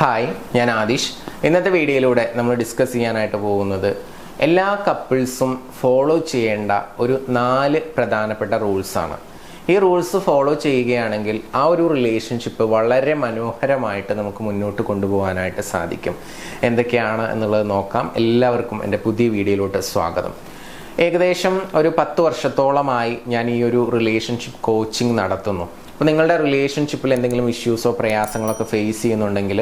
Hi, ഞാൻ ആദിഷ്. ഇന്നത്തെ വീഡിയോയിലൂടെ നമ്മൾ ഡിസ്കസ് ചെയ്യാനായിട്ട് പോകുന്നത് എല്ലാ കപ്പിൾസും ഫോളോ ചെയ്യേണ്ട ഒരു 4 പ്രധാനപ്പെട്ട റൂൾസാണ്. ഈ റൂൾസ് ഫോളോ ചെയ്യുകയാണെങ്കിൽ ആ ഒരു റിലേഷൻഷിപ്പ് വളരെ മനോഹരമായിട്ട് നമുക്ക് മുന്നോട്ട് കൊണ്ടുപോകാനായിട്ട് സാധിക്കും. എന്തൊക്കെയാണ് എന്നുള്ളത് നോക്കാം. എല്ലാവർക്കും എൻ്റെ പുതിയ വീഡിയോയിലോട്ട് സ്വാഗതം. ഏകദേശം ഒരു 10 വർഷത്തോളമായി ഞാൻ ഈ ഒരു റിലേഷൻഷിപ്പ് കോച്ചിങ് നടത്തുന്നു. അപ്പോൾ നിങ്ങളുടെ റിലേഷൻഷിപ്പിൽ എന്തെങ്കിലും ഇഷ്യൂസോ പ്രയാസങ്ങളൊക്കെ ഫേസ് ചെയ്യുന്നുണ്ടെങ്കിൽ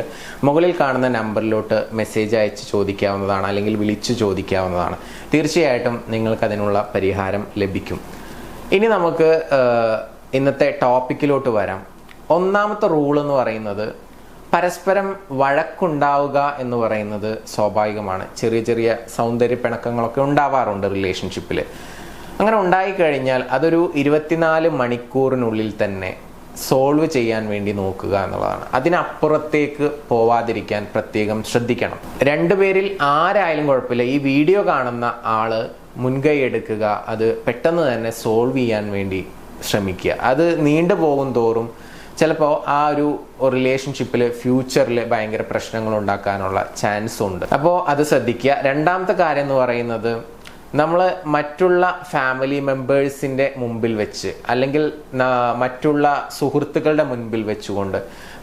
മുകളിൽ കാണുന്ന നമ്പറിലോട്ട് മെസ്സേജ് അയച്ച് ചോദിക്കാവുന്നതാണ്, അല്ലെങ്കിൽ വിളിച്ച് ചോദിക്കാവുന്നതാണ്. തീർച്ചയായിട്ടും നിങ്ങൾക്കതിനുള്ള പരിഹാരം ലഭിക്കും. ഇനി നമുക്ക് ഇന്നത്തെ ടോപ്പിക്കിലോട്ട് വരാം. ഒന്നാമത്തെ റൂൾ എന്ന് പറയുന്നത് പരസ്പരം വഴക്കുണ്ടാവുക എന്ന് പറയുന്നത് സ്വാഭാവികമാണ്. ചെറിയ ചെറിയ സൗന്ദര്യ പിണക്കങ്ങളൊക്കെ ഉണ്ടാവാറുണ്ട് റിലേഷൻഷിപ്പിൽ. അങ്ങനെ ഉണ്ടായിക്കഴിഞ്ഞാൽ അതൊരു 24 മണിക്കൂറിനുള്ളിൽ തന്നെ സോൾവ് ചെയ്യാൻ വേണ്ടി നോക്കുക എന്നുള്ളതാണ്. അതിനപ്പുറത്തേക്ക് പോവാതിരിക്കാൻ പ്രത്യേകം ശ്രദ്ധിക്കണം. രണ്ടുപേരിൽ ആരായാലും കുഴപ്പമില്ല, ഈ വീഡിയോ കാണുന്ന ആള് മുൻകൈ എടുക്കുക, അത് പെട്ടെന്ന് തന്നെ സോൾവ് ചെയ്യാൻ വേണ്ടി ശ്രമിക്കുക. അത് നീണ്ടു പോകും തോറും ചിലപ്പോൾ ആ ഒരു റിലേഷൻഷിപ്പിൽ ഫ്യൂച്ചറിൽ ഭയങ്കര പ്രശ്നങ്ങൾ ഉണ്ടാക്കാനുള്ള ചാൻസ് ഉണ്ട്. അപ്പോൾ അത് ശ്രദ്ധിക്കുക. രണ്ടാമത്തെ കാര്യം എന്ന് പറയുന്നത്, നമ്മൾ മറ്റുള്ള ഫാമിലി മെമ്പേഴ്സിൻ്റെ മുമ്പിൽ വെച്ച് അല്ലെങ്കിൽ മറ്റുള്ള സുഹൃത്തുക്കളുടെ മുൻപിൽ വെച്ചുകൊണ്ട്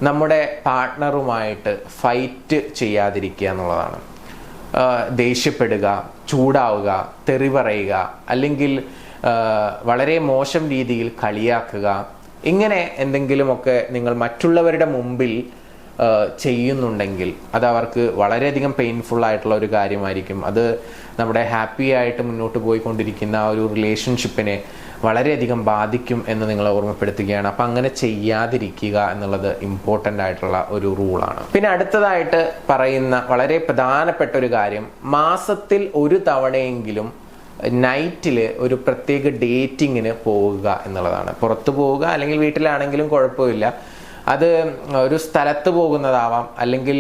നമ്മുടെ പാർട്ട്ണറുമായിട്ട് ഫൈറ്റ് ചെയ്യാതിരിക്കുക എന്നുള്ളതാണ്. ദേഷ്യപ്പെടുക, ചൂടാവുക, തെറി പറയുക, അല്ലെങ്കിൽ വളരെ മോശം രീതിയിൽ കളിയാക്കുക, ഇങ്ങനെ എന്തെങ്കിലുമൊക്കെ നിങ്ങൾ മറ്റുള്ളവരുടെ മുമ്പിൽ ചെയ്യുന്നുണ്ടെങ്കിൽ അത് അവർക്ക് വളരെയധികം പെയിൻഫുൾ ആയിട്ടുള്ള ഒരു കാര്യമായിരിക്കും. അത് നമ്മുടെ ഹാപ്പി ആയിട്ട് മുന്നോട്ട് പോയിക്കൊണ്ടിരിക്കുന്ന ആ ഒരു റിലേഷൻഷിപ്പിനെ വളരെയധികം ബാധിക്കും എന്ന് നിങ്ങളെ ഓർമ്മപ്പെടുത്തുകയാണ്. അപ്പം അങ്ങനെ ചെയ്യാതിരിക്കുക എന്നുള്ളത് ഇമ്പോർട്ടൻ്റ് ആയിട്ടുള്ള ഒരു റൂളാണ്. പിന്നെ അടുത്തതായിട്ട് പറയുന്ന വളരെ പ്രധാനപ്പെട്ട ഒരു കാര്യം, മാസത്തിൽ ഒരു തവണയെങ്കിലും നൈറ്റിൽ ഒരു പ്രത്യേക ഡേറ്റിങ്ങിന് പോവുക എന്നുള്ളതാണ്. പുറത്തു പോവുക, അല്ലെങ്കിൽ വീട്ടിലാണെങ്കിലും കുഴപ്പമില്ല. അത് ഒരു സ്ഥലത്ത് പോകുന്നതാവാം, അല്ലെങ്കിൽ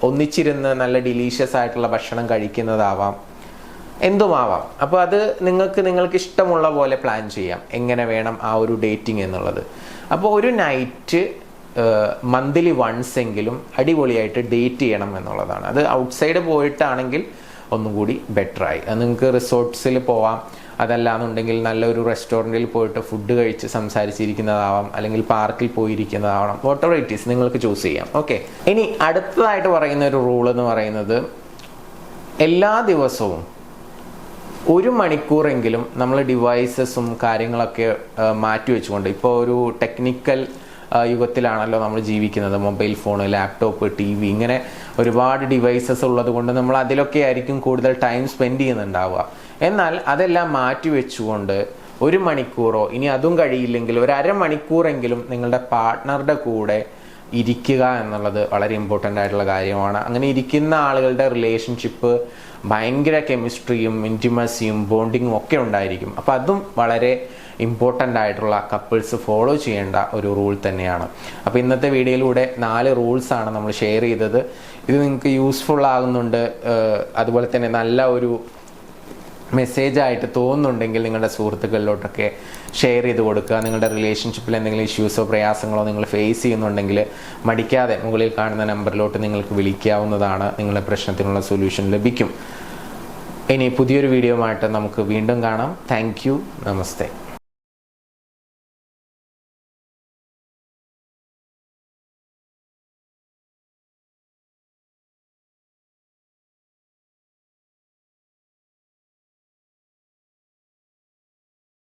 ഒന്നിച്ചിരുന്ന് നല്ല ഡിലീഷ്യസ് ആയിട്ടുള്ള ഭക്ഷണം കഴിക്കുന്നതാവാം, എന്തുമാവാം. അപ്പോൾ അത് നിങ്ങൾക്ക് ഇഷ്ടമുള്ള പോലെ പ്ലാൻ ചെയ്യാം, എങ്ങനെ വേണം ആ ഒരു ഡേറ്റിംഗ് എന്നുള്ളത്. അപ്പോൾ ഒരു നൈറ്റ് മന്ത്ലി വൺസ് എങ്കിലും അടിപൊളിയായിട്ട് ഡേറ്റ് ചെയ്യണം എന്നുള്ളതാണ്. അത് ഔട്ട്സൈഡ് പോയിട്ടാണെങ്കിൽ ഒന്നും കൂടി ബെറ്ററായി. അത് നിങ്ങൾക്ക് റിസോർട്ട്സിൽ പോവാം, അതല്ലാന്നുണ്ടെങ്കിൽ നല്ലൊരു റെസ്റ്റോറൻറ്റിൽ പോയിട്ട് ഫുഡ് കഴിച്ച് സംസാരിച്ചിരിക്കുന്നതാവാം, അല്ലെങ്കിൽ പാർക്കിൽ പോയിരിക്കുന്നതാവണം. വാട്ടെവർ ഇറ്റ് ഈസ്, നിങ്ങൾക്ക് ചൂസ് ചെയ്യാം. ഓക്കെ. ഇനി അടുത്തതായിട്ട് പറയുന്ന ഒരു റൂൾ എന്ന് പറയുന്നത്, എല്ലാ ദിവസവും 1 മണിക്കൂറെങ്കിലും നമ്മൾ ഡിവൈസസും കാര്യങ്ങളൊക്കെ മാറ്റി വെച്ചുകൊണ്ട്, ഇപ്പോൾ ഒരു ടെക്നിക്കൽ യുഗത്തിലാണല്ലോ നമ്മൾ ജീവിക്കുന്നത്. മൊബൈൽ ഫോൺ, ലാപ്ടോപ്പ്, TV, ഇങ്ങനെ ഒരുപാട് ഡിവൈസസ് ഉള്ളത് കൊണ്ട് നമ്മൾ അതിലൊക്കെ ആയിരിക്കും കൂടുതൽ ടൈം സ്പെൻഡ് ചെയ്യുന്നുണ്ടാവുക. എന്നാൽ അതെല്ലാം മാറ്റി വെച്ചുകൊണ്ട് 1 മണിക്കൂറോ, ഇനി അതും കഴിയില്ലെങ്കിൽ ഒരു അരമണിക്കൂറെങ്കിലും നിങ്ങളുടെ പാർട്ട്ണറുടെ കൂടെ ഇരിക്കുക എന്നുള്ളത് വളരെ ഇമ്പോർട്ടൻ്റ് ആയിട്ടുള്ള കാര്യമാണ്. അങ്ങനെ ഇരിക്കുന്ന ആളുകളുടെ റിലേഷൻഷിപ്പ് ഭയങ്കര കെമിസ്ട്രിയും ഇൻറ്റിമസിയും ബോണ്ടിങ്ങും ഒക്കെ ഉണ്ടായിരിക്കും. അപ്പോൾ അതും വളരെ ഇമ്പോർട്ടൻ്റ് ആയിട്ടുള്ള കപ്പിൾസ് ഫോളോ ചെയ്യേണ്ട ഒരു റൂൾ തന്നെയാണ്. അപ്പോൾ ഇന്നത്തെ വീഡിയോയിലൂടെ 4 റൂൾസാണ് നമ്മൾ ഷെയർ ചെയ്തത്. ഇത് നിങ്ങൾക്ക് യൂസ്ഫുൾ ആകുന്നുണ്ട്, അതുപോലെ തന്നെ നല്ല ഒരു മെസ്സേജായിട്ട് തോന്നുന്നുണ്ടെങ്കിൽ നിങ്ങളുടെ സുഹൃത്തുക്കളിലോട്ടൊക്കെ ഷെയർ ചെയ്ത് കൊടുക്കുക. നിങ്ങളുടെ റിലേഷൻഷിപ്പിൽ എന്തെങ്കിലും ഇഷ്യൂസോ പ്രയാസങ്ങളോ നിങ്ങൾ ഫേസ് ചെയ്യുന്നുണ്ടെങ്കിൽ മടിക്കാതെ മുകളിൽ കാണുന്ന നമ്പറിലോട്ട് നിങ്ങൾക്ക് വിളിക്കാവുന്നതാണ്. നിങ്ങളുടെ പ്രശ്നത്തിനുള്ള സൊല്യൂഷൻ ലഭിക്കും. ഇനി പുതിയൊരു വീഡിയോ ആയിട്ട് നമുക്ക് വീണ്ടും കാണാം. Thank you. നമസ്തേ.